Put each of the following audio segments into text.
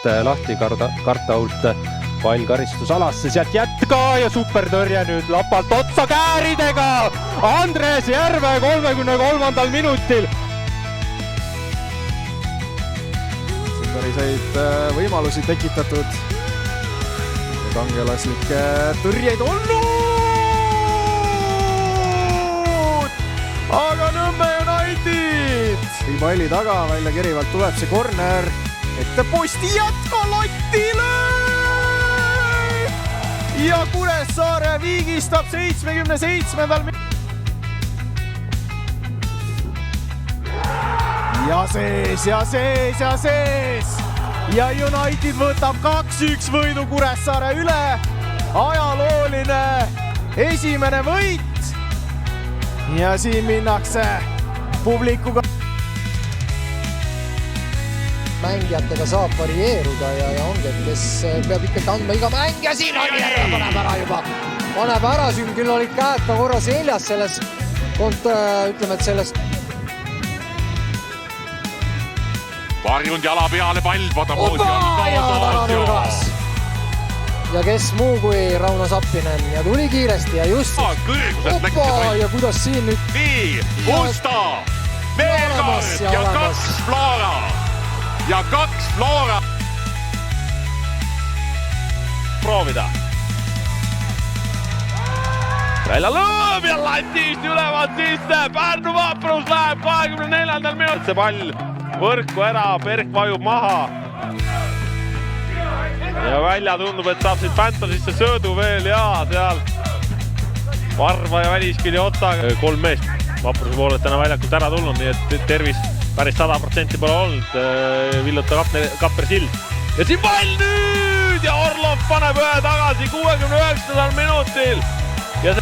sealt lahti kartault pall karistusalasse, sealt jätka ja supertõrje nüüd lapalt otsa kääridega. Andres Järve 33. minutil. Päris häid võimalusi tekitatud. Kangelaslikke tõrjeid olnud. Aga Nõmme United! Palli taga välja kerivalt tuleb see korner. Ette posti jätka Lotti lööb! Ja Kuressaare viigistab 77. Ja sees! Ja United võtab 2-1 võidu Kuressaare üle. Ajalooline esimene võit. Ja siin minnakse publikuga. Mängijatega saab varieeruda ja ongi, kes peab ikkagi andma iga mäng ja siin on Järve paneb ära juba. Paneb ära, siin küll olid käed ka korra seljas selles, ütleme, et sellest. Varjund jala peale pall, ja kes muu kui Rauno Sappinen ja tuli kiiresti ja just kõrguselt läks see pall. Ja kuidas siin nüüd nii, Musta, Veergaard ja kaks Flora. Proovida. Välja lõõb ja Latist ülevalt sisse. Pärnu Vaprus läheb 24. minut. See pall võrku ära, Perk vajub maha. Ja välja tundub, et saab siit Fantasisse söödu veel ja seal Varva ja Väliskili otsa. 3 meest Vapruse poolelt täna väljakult ära tulnud, nii et tervis päris 100% pole olnud. Villuta Kapper Sild. Ja siin pall nüüd ja Orlov paneb ühe tagasi 69. minutil. Ja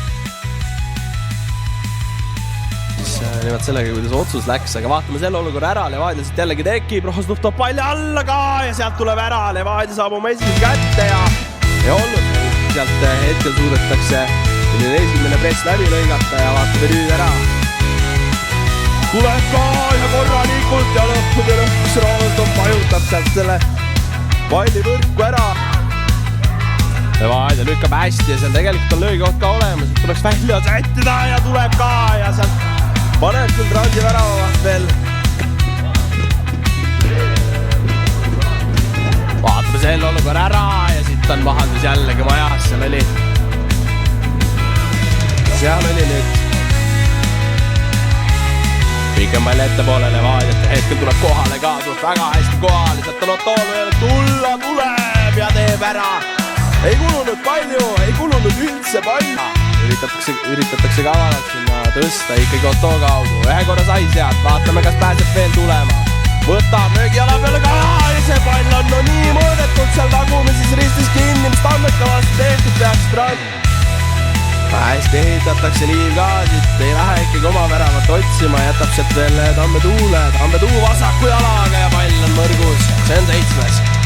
nimelt sellega, kuidas otsus läks, aga vaatame selle olukorra ära, Levadia siit jällegi tekib, Rohosnov toob palli alla ka ja sealt tuleb ära, Levadia saab oma esimese kätte ja olnud sealt hetkel suudetakse esimene press läbi lõigata ja vaatame nüüd ära. Tuleb ka ja korralikult ja lõpuks Rohosnov pajutab sealt selle palli võrku ära. Levadia lükkab hästi ja seal tegelikult on löögikoht ka olemas, et tuleks välja sättida ja tuleb ka ja sealt paneb küll Randi värava veel. Vaatame selle olukorra ära ja siit on mahandus jällegi majas. Seal oli nüüd pikem pall ette poole Levadiat ja hetkel tuleb kohale ka, tuleb väga hästi kohale. Sealt on Otool tulla, tuleb ja teeb ära. Ei kulunud palju, ei kulunud üldse palju. Üritatakse kavalalt sinna tõsta ikkagi Otto kaudu. Ühe korra sai sealt, vaatame, kas pääseb veel tulema. Võtab möögi jala peale ka ja see pall on no nii mõõdetud seal tagumises ristis kinni, mis Tammeka vastu tehtud peaks Strand. Hästi ehitatakse liiv ka, siit ei lähe ikkagi oma väravat otsima, jätab sealt veel Tamme Tuu vasaku jalaga ja pall on mõrgus. See on 7.